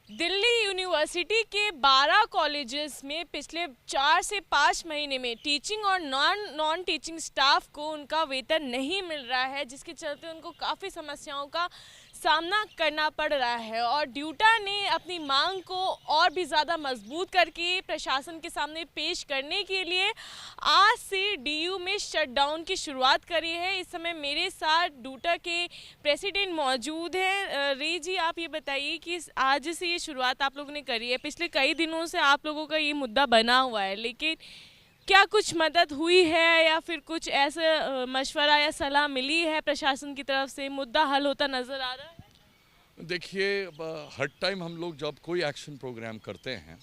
Delhi university के 12 colleges में पिछले 4 से 5 महीने में टीचिंग और नॉन टीचिंग स्टाफ को उनका वेतन नहीं मिल रहा है, जिसके चलते उनको काफ़ी समस्याओं का सामना करना पड़ रहा है। और ड्यूटा ने अपनी मांग को और भी ज़्यादा मजबूत करके प्रशासन के सामने पेश करने के लिए आज से डीयू में शटडाउन की शुरुआत करी है। इस समय मेरे साथ ड्यूटा के प्रेसिडेंट मौजूद हैं। रे जी, आप ये बताइए कि आज से ये शुरुआत आप लोगों ने करी है, पिछले कई दिनों से आप लोगों का ये मुद्दा बना हुआ है, लेकिन क्या कुछ मदद हुई है या फिर कुछ ऐसा मशवरा या सलाह मिली है प्रशासन की तरफ से? मुद्दा हल होता नजर आ रहा है? देखिए, हर टाइम हम लोग जब कोई एक्शन प्रोग्राम करते हैं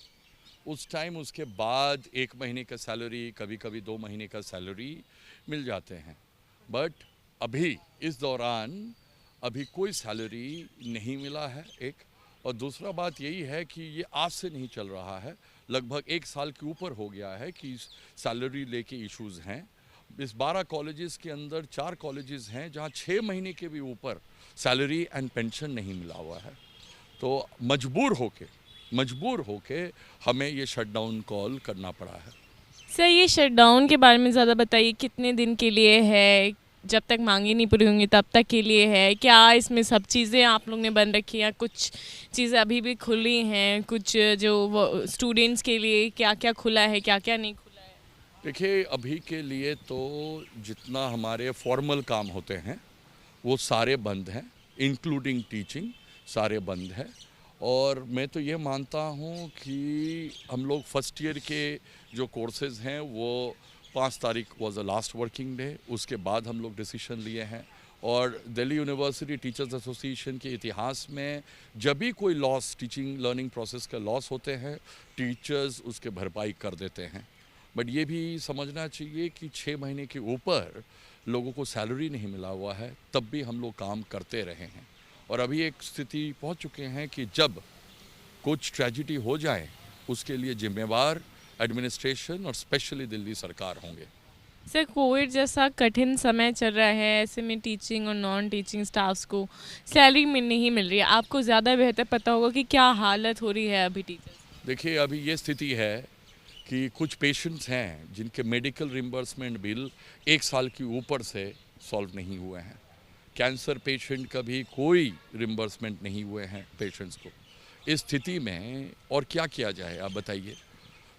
उस टाइम उसके बाद 1 महीने का सैलरी, कभी कभी 2 महीने का सैलरी मिल जाते हैं। बट अभी इस दौरान अभी कोई सैलरी नहीं मिला है, एक। और दूसरा बात यही है कि ये आज से नहीं चल रहा है, लगभग 1 साल के ऊपर हो गया है कि सैलरी लेके इश्यूज़ हैं। इस 12 कॉलेजेस के अंदर 4 कॉलेजेस हैं जहाँ 6 महीने के भी ऊपर सैलरी एंड पेंशन नहीं मिला हुआ है। तो मजबूर होके हमें ये शटडाउन कॉल करना पड़ा है। सर, ये शटडाउन के बारे में ज़्यादा बताइए, कितने दिन के लिए है? जब तक मांगे नहीं पूरी होंगी तब तक के लिए है क्या? इसमें सब चीज़ें आप लोग ने बंद रखी हैं, कुछ चीज़ें अभी भी खुली हैं, कुछ जो स्टूडेंट्स के लिए क्या क्या खुला है, क्या क्या नहीं खुला है? देखिए, अभी के लिए तो जितना हमारे फॉर्मल काम होते हैं वो सारे बंद हैं, इंक्लूडिंग टीचिंग, सारे बंद हैं। और मैं तो ये मानता हूँ कि हम लोग फर्स्ट ईयर के जो कोर्सेज़ हैं वो 5 तारीख was the last working day, उसके बाद हम लोग डिसीजन लिए हैं। और दिल्ली यूनिवर्सिटी टीचर्स एसोसिएशन के इतिहास में जब भी कोई लॉस, टीचिंग लर्निंग प्रोसेस का लॉस होते हैं, टीचर्स उसके भरपाई कर देते हैं। बट ये भी समझना चाहिए कि 6 महीने के ऊपर लोगों को सैलरी नहीं मिला हुआ है, तब भी हम लोग काम करते रहे हैं। और अभी एक स्थिति पहुंच चुके हैं कि जब कुछ ट्रेजिडी हो जाए उसके लिए जिम्मेवार एडमिनिस्ट्रेशन और स्पेशली दिल्ली सरकार होंगे। सर, कोविड जैसा कठिन समय चल रहा है, ऐसे में टीचिंग और नॉन टीचिंग स्टाफ्स को सैलरी में नहीं मिल रही है। आपको ज़्यादा बेहतर पता होगा कि क्या हालत हो रही है अभी टीचर्स। देखिए, अभी ये स्थिति है कि कुछ पेशेंट्स हैं जिनके मेडिकल रिम्बर्समेंट बिल 1 साल के ऊपर से सॉल्व नहीं हुए हैं। कैंसर पेशेंट का भी कोई रिम्बर्समेंट नहीं हुए हैं पेशेंट्स को। इस स्थिति में और क्या किया जाए, आप बताइए।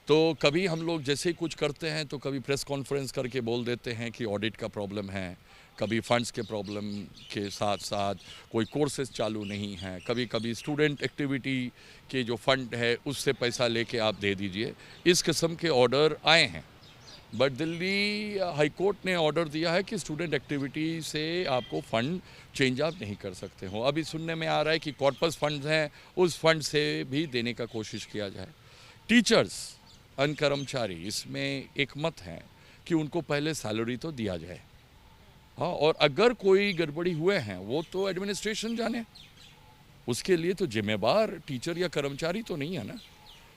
तो कभी हम लोग जैसे ही कुछ करते हैं तो कभी प्रेस कॉन्फ्रेंस करके बोल देते हैं कि ऑडिट का प्रॉब्लम है, कभी फंड्स के प्रॉब्लम के साथ साथ कोई कोर्सेज चालू नहीं हैं, कभी कभी स्टूडेंट एक्टिविटी के जो फंड है उससे पैसा लेके आप दे दीजिए। इस किस्म के ऑर्डर आए हैं। बट दिल्ली हाई कोर्ट ने ऑर्डर दिया है कि स्टूडेंट एक्टिविटी से आपको फ़ंड चेंज आप नहीं कर सकते हो। अभी सुनने में आ रहा है कि कॉर्पस फंड्स हैं, उस फंड से भी देने का कोशिश किया जाए। टीचर्स, अन्य कर्मचारी, इसमें एक मत है कि उनको पहले सैलरी तो दिया जाए। हाँ, और अगर कोई गड़बड़ी हुए हैं वो तो एडमिनिस्ट्रेशन जाने, उसके लिए तो जिम्मेवार टीचर या कर्मचारी तो नहीं है ना।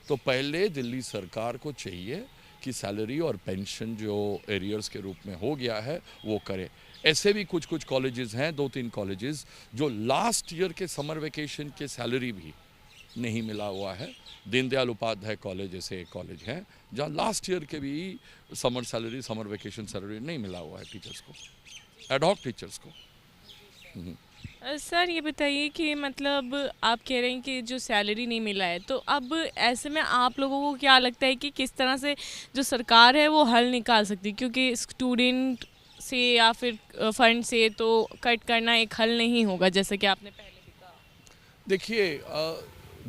तो पहले दिल्ली सरकार को चाहिए कि सैलरी और पेंशन जो एरियर्स के रूप में हो गया है वो करे। ऐसे भी कुछ कुछ कॉलेजेस हैं, 2-3 कॉलेजेस जो लास्ट ईयर के समर वेकेशन के सैलरी भी नहीं मिला हुआ है। दीनदयाल उपाध्याय कॉलेज जैसे एक कॉलेज है जहाँ लास्ट ईयर के भी summer salary, summer vacation salary नहीं मिला हुआ है टीचर्स को, एडहॉक टीचर्स को। सर, ये बताइए कि मतलब आप कह रहे हैं कि जो सैलरी नहीं मिला है, तो अब ऐसे में आप लोगों को क्या लगता है कि किस तरह से जो सरकार है वो हल निकाल सकती है? क्योंकि स्टूडेंट से या फिर फंड से तो कट करना एक हल नहीं होगा, जैसे कि आपने पहले भी कहा। देखिए,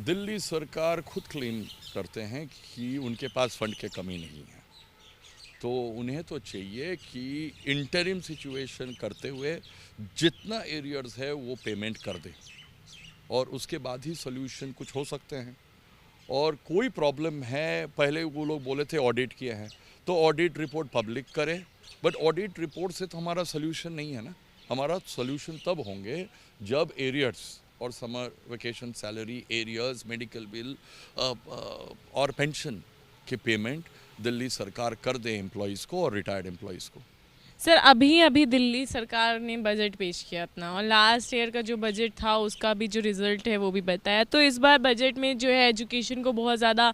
दिल्ली सरकार खुद क्लेम करते हैं कि उनके पास फंड की कमी नहीं है। तो उन्हें तो चाहिए कि इंटरिम सिचुएशन करते हुए जितना एरियर्स है वो पेमेंट कर दें और उसके बाद ही सोल्यूशन कुछ हो सकते हैं। और कोई प्रॉब्लम है, पहले वो लोग बोले थे ऑडिट किए हैं, तो ऑडिट रिपोर्ट पब्लिक करें। बट ऑडिट रिपोर्ट से तो हमारा सोल्यूशन नहीं है ना। हमारा सोल्यूशन तब होंगे जब एरियर्स और summer vacation salary, arrears, medical bill और पेंशन के पेमेंट दिल्ली सरकार कर दे एम्प्लॉयज़ को और रिटायर्ड एम्प्लॉयज़ को। सर अभी अभी दिल्ली सरकार ने बजट पेश किया अपना, और लास्ट ईयर का जो बजट था उसका भी जो रिज़ल्ट है वो भी बताया। तो इस बार बजट में जो है एजुकेशन को बहुत ज़्यादा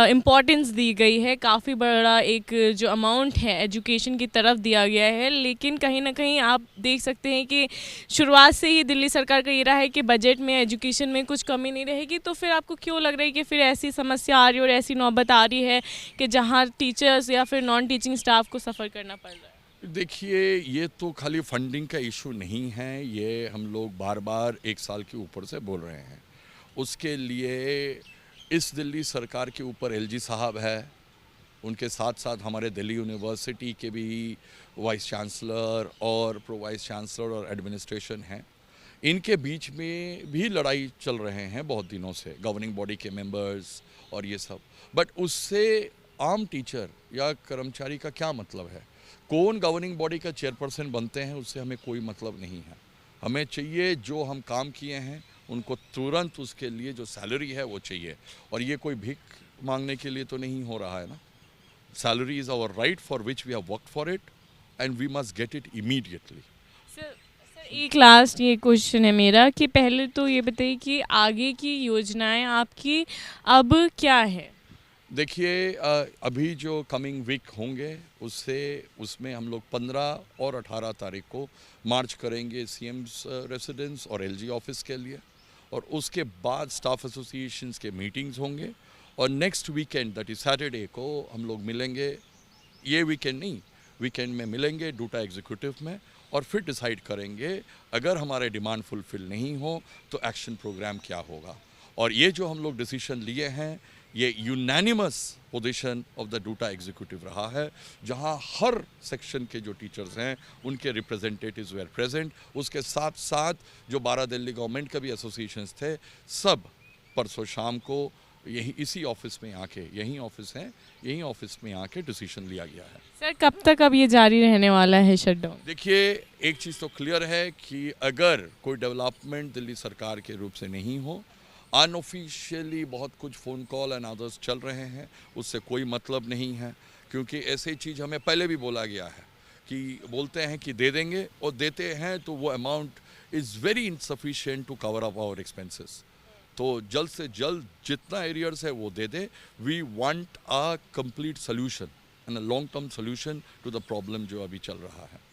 इम्पोर्टेंस दी गई है, काफ़ी बड़ा एक जो अमाउंट है एजुकेशन की तरफ दिया गया है। लेकिन कहीं ना कहीं आप देख सकते हैं कि शुरुआत से ही दिल्ली सरकार का ये रहा है कि बजट में एजुकेशन में कुछ कमी नहीं रहेगी। तो फिर आपको क्यों लग रहा है कि फिर ऐसी समस्या आ रही है और ऐसी नौबत आ रही है कि जहाँ टीचर्स या फिर नॉन टीचिंग स्टाफ को सफ़र करना पड़ रहा है? देखिए, ये तो खाली फंडिंग का इशू नहीं है, ये हम लोग बार बार एक साल के ऊपर से बोल रहे हैं। उसके लिए इस दिल्ली सरकार के ऊपर एलजी साहब है, उनके साथ साथ हमारे दिल्ली यूनिवर्सिटी के भी वाइस चांसलर और प्रो वाइस चांसलर और एडमिनिस्ट्रेशन हैं। इनके बीच में भी लड़ाई चल रहे हैं बहुत दिनों से, गवर्निंग बॉडी के मेंबर्स और ये सब। बट उससे आम टीचर या कर्मचारी का क्या मतलब है? कौन गवर्निंग बॉडी का चेयरपर्सन बनते हैं उससे हमें कोई मतलब नहीं है। हमें चाहिए जो हम काम किए हैं उनको तुरंत उसके लिए जो सैलरी है वो चाहिए, और ये कोई भीख मांगने के लिए तो नहीं हो रहा है ना। Salary is our right for which we have worked for it and we must get it immediately. Sir एक लास्ट ये क्वेश्चन है मेरा कि पहले तो ये बताइए कि आगे की योजनाएं आपकी अब क्या है? देखिए, अभी जो कमिंग वीक होंगे उसमें हम लोग 15 और 18 तारीख को मार्च करेंगे सीएम्स रेसिडेंस और एलजी ऑफिस के लिए, और उसके बाद स्टाफ एसोसिएशंस के मीटिंग्स होंगे, और next weekend that is Saturday को हम लोग मिलेंगे। ये वीकेंड नहीं, वीकेंड में मिलेंगे डूटा एग्जीक्यूटिव में, और फिर डिसाइड करेंगे अगर हमारे डिमांड फुलफिल नहीं हो तो एक्शन प्रोग्राम क्या होगा। और ये जो हम लोग डिसीजन लिए हैं ये unanimous position of the due to executive रहा है, जहां हर सेक्शन के जो टीचर्स हैं उनके रिप्रेजेंटेटिव्स वेर प्रेजेंट। उसके साथ साथ जो 12 दिल्ली गवर्नमेंट का भी एसोसिएशंस थे, सब परसों शाम को इसी ऑफिस में आके, यही ऑफिस है, यही ऑफिस में आके डिसीजन लिया गया है। सर कब तक अब ये जारी रहने वाला है शटडाउन? देखिए, एक चीज़ तो क्लियर है कि अगर कोई डेवलपमेंट दिल्ली सरकार के रूप से नहीं हो, अनऑफिशियली बहुत कुछ फ़ोन कॉल एंड अदर्स चल रहे हैं, उससे कोई मतलब नहीं है। क्योंकि ऐसी चीज़ हमें पहले भी बोला गया है कि बोलते हैं कि दे देंगे, और देते हैं तो वो amount is very insufficient to cover up our expenses. तो जल्द से जल्द जितना एरियर्स है वो दे दे। We want a complete solution and a long term solution to the problem जो अभी चल रहा है।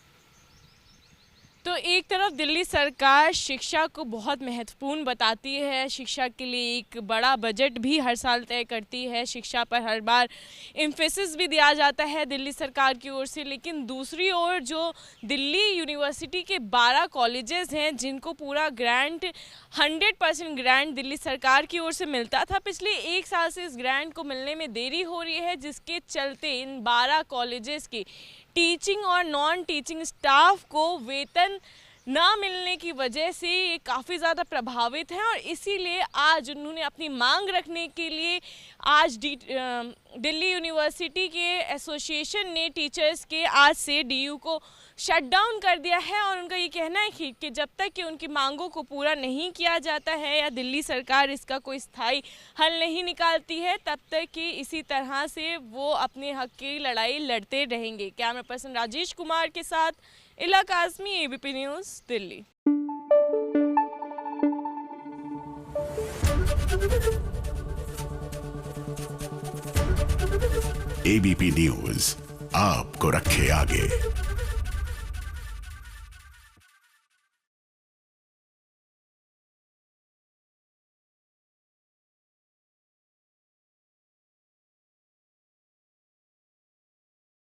तो एक तरफ दिल्ली सरकार शिक्षा को बहुत महत्वपूर्ण बताती है, शिक्षा के लिए एक बड़ा बजट भी हर साल तय करती है, शिक्षा पर हर बार एम्फेसिस भी दिया जाता है दिल्ली सरकार की ओर से। लेकिन दूसरी ओर जो दिल्ली यूनिवर्सिटी के 12 कॉलेजेस हैं जिनको पूरा ग्रांट 100% ग्रांट दिल्ली सरकार की ओर से मिलता था, पिछले एक साल से इस ग्रांट को मिलने में देरी हो रही है, जिसके चलते इन 12 कॉलेजेस की टीचिंग और नॉन टीचिंग स्टाफ को वेतन ना मिलने की वजह से ये काफ़ी ज़्यादा प्रभावित हैं। और इसीलिए आज उन्होंने अपनी मांग रखने के लिए आज दिल्ली यूनिवर्सिटी के एसोसिएशन ने टीचर्स के आज से डीयू को शट डाउन कर दिया है। और उनका ये कहना है कि जब तक कि उनकी मांगों को पूरा नहीं किया जाता है या दिल्ली सरकार इसका कोई स्थायी हल नहीं निकालती है, तब तक कि इसी तरह से वो अपने हक की लड़ाई लड़ते रहेंगे। कैमरा पर्सन राजेश कुमार के साथ इला Kazmi, ABP news, Delhi. ABP news आपको रखे आगे।